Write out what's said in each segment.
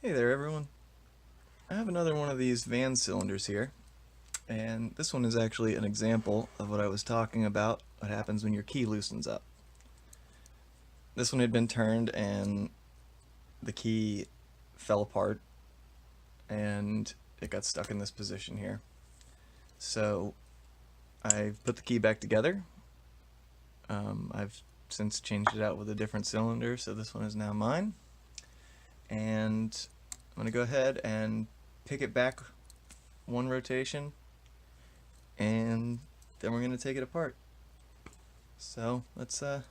Hey there everyone. I have another one of these van cylinders here, and this one is actually an example of what I was talking about, what happens when your key loosens up. This one had been turned and the key fell apart and it got stuck in this position here. So I've put the key back together. I've since changed it out with a different cylinder, so this one is now mine. And I'm going to go ahead and pick it back one rotation, and then we're going to take it apart. So let's hope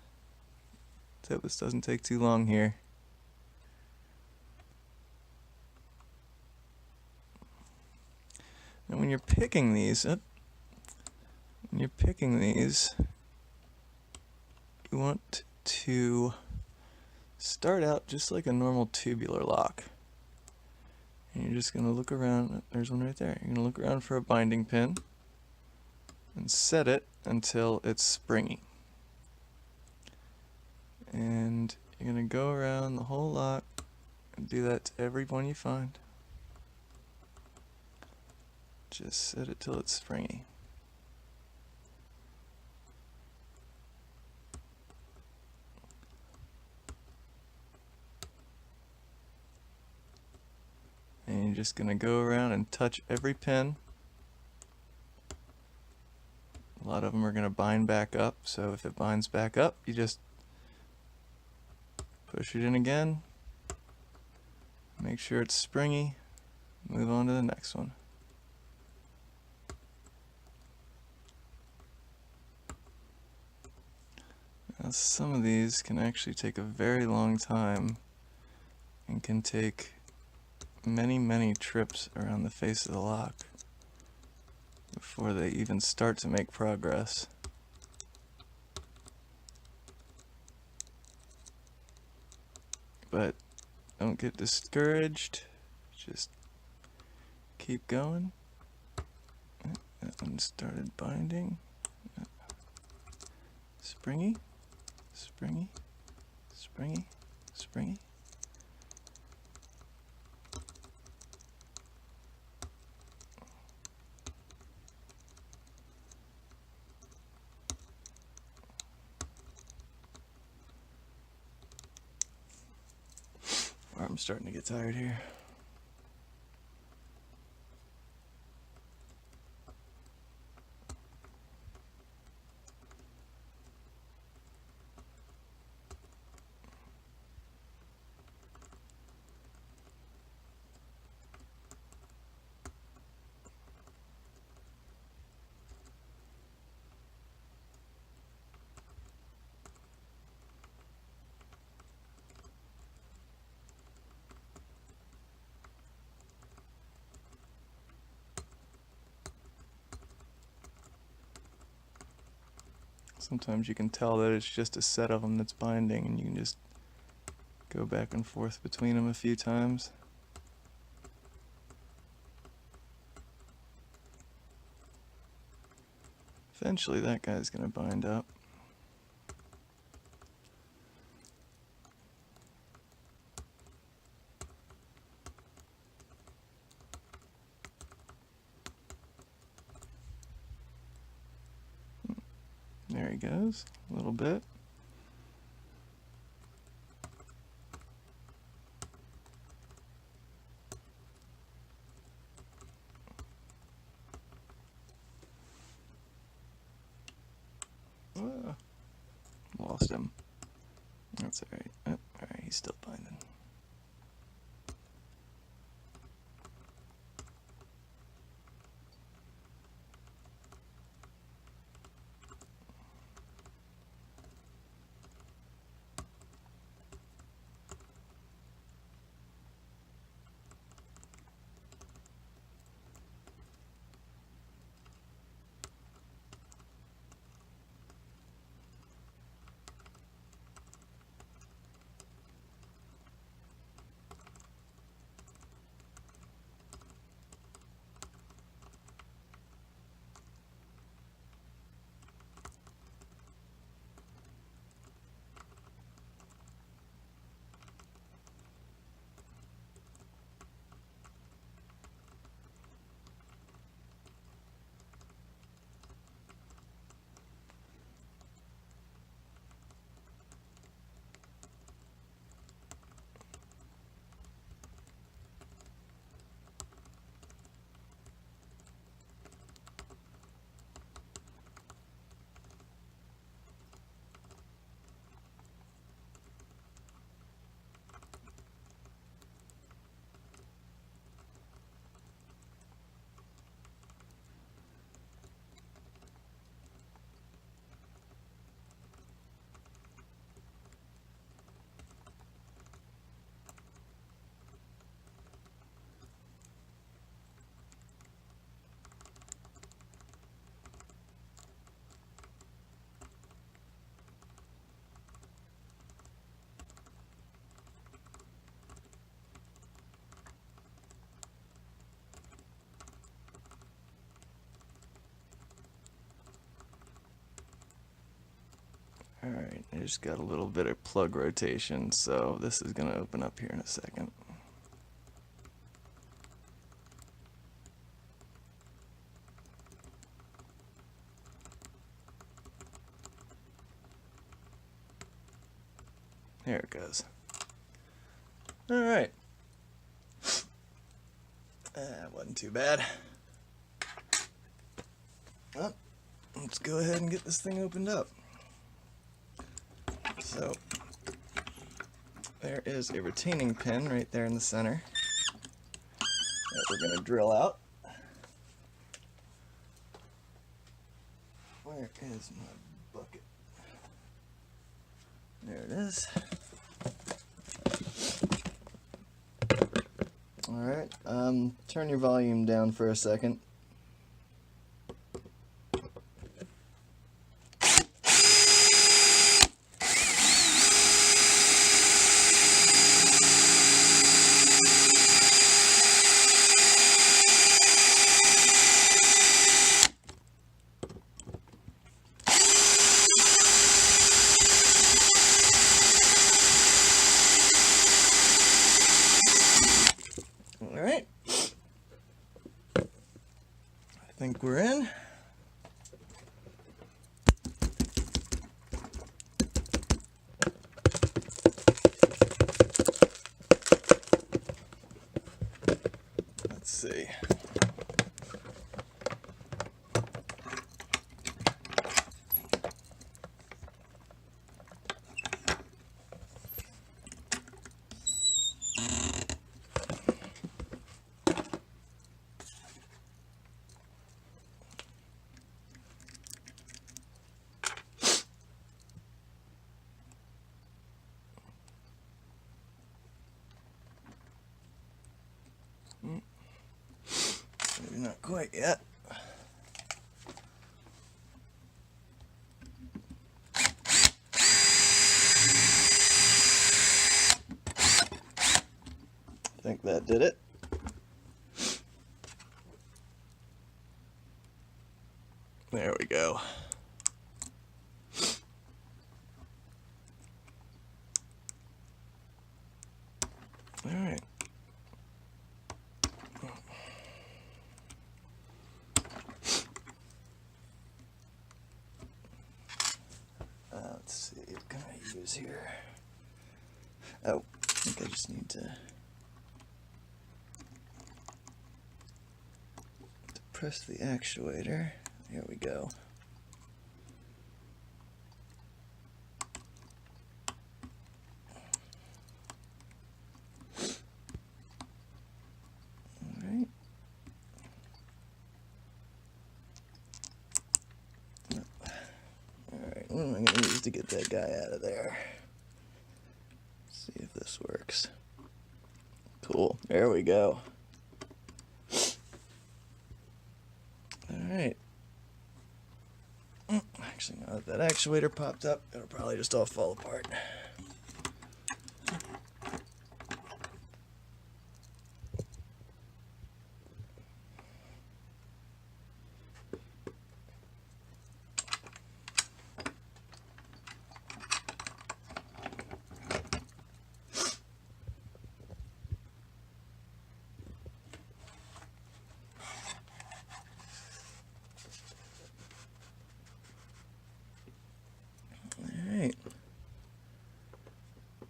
this doesn't take too long here. And when you're picking these, you want to start out just like a normal tubular lock. And you're just going to look around. There's one right there. You're going to look around for a binding pin and set it until it's springy. And you're going to go around the whole lock and do that to every one you find. Just set it till it's springy. And you're just going to go around and touch every pin. A lot of them are going to bind back up, so if it binds back up, you just push it in again, make sure it's springy, move on to the next one. Now some of these can actually take a very long time and can take many trips around the face of the lock before they even start to make progress. But don't get discouraged, just keep going. That one started binding. Springy, springy, springy, springy. I'm starting to get tired here. Sometimes you can tell that it's just a set of them that's binding, and you can just go back and forth between them a few times. Eventually that guy's going to bind up. There he goes, a little bit. Lost him. That's alright. Oh, alright, he's still binding. Alright, I just got a little bit of plug rotation, so this is going to open up here in a second. There it goes. Alright. That wasn't too bad. Well, let's go ahead and get this thing opened up. So, there is a retaining pin right there in the center that we're going to drill out. Where is my bucket? There it is. Alright, turn your volume down for a second. Alright, I think we're in. Let's see. Maybe not quite yet. I think that did it. There we go. All right. Let's see, what can I use here? Oh, I think I just need to press the actuator. Here we go. Alright. Alright, what am I going to use to get that guy out of there? Let's see if this works. Cool, there we go. Alright. Actually, now that that actuator popped up, it'll probably just all fall apart. Alright.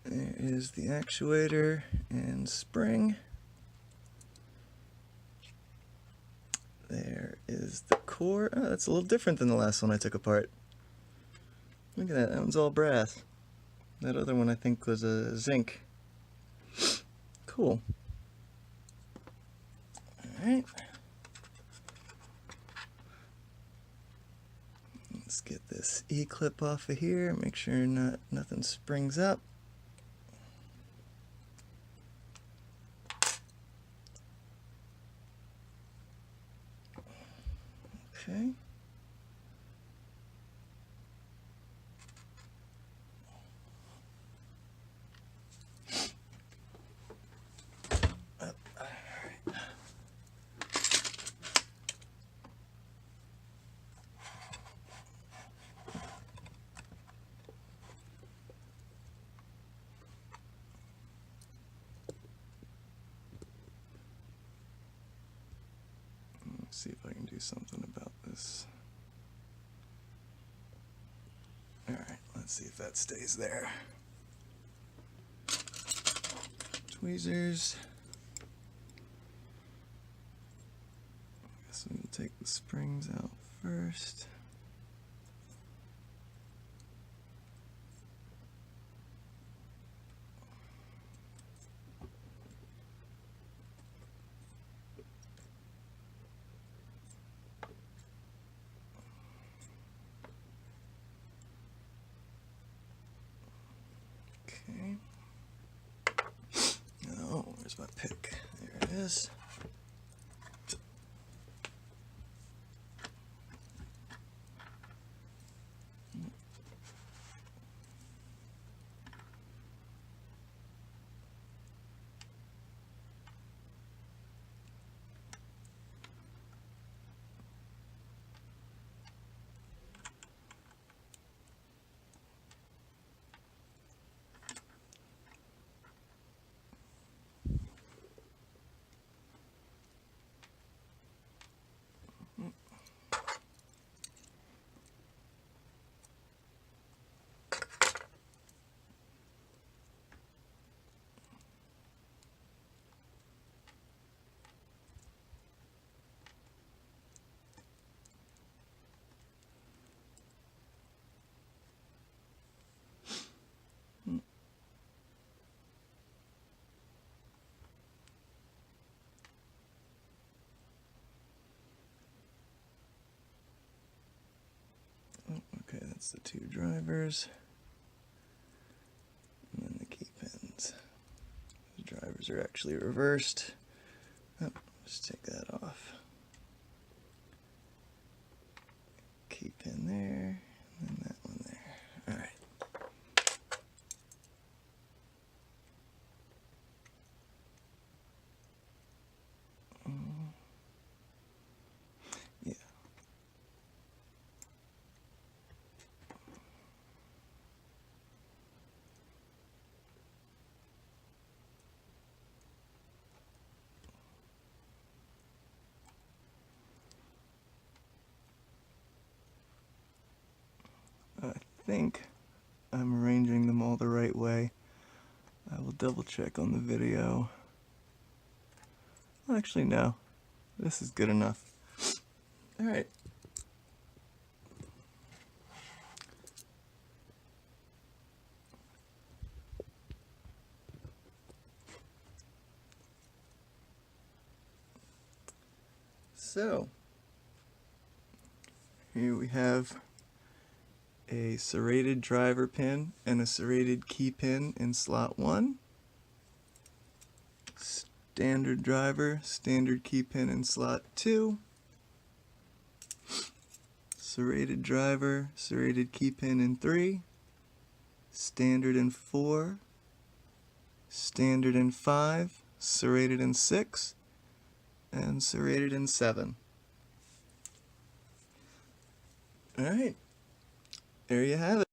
There is the actuator and spring. There is the core. Oh, that's a little different than the last one I took apart. Look at that, that one's all brass. That other one I think was a zinc. Cool. Alright. Let's get this E-clip off of here, make sure nothing springs up. Okay. see if I can do something about this. Alright, let's see if that stays there. Tweezers. I guess we'll take the springs out first. Okay. Oh, where's my pick? There it is. Okay, that's the two drivers. And then the key pins. The drivers are actually reversed. Oh, just take that off. Key pin there, and then that one there. Alright. Yeah. I think I'm arranging them all the right way. I will double check on the video. Actually, no. This is good enough. Alright. So, here we have a serrated driver pin and a serrated key pin in slot 1. Standard driver, standard key pin in slot 2. Serrated driver, serrated key pin in 3. Standard in 4. Standard in 5. Serrated in 6. And serrated in 7. Alright, there you have it.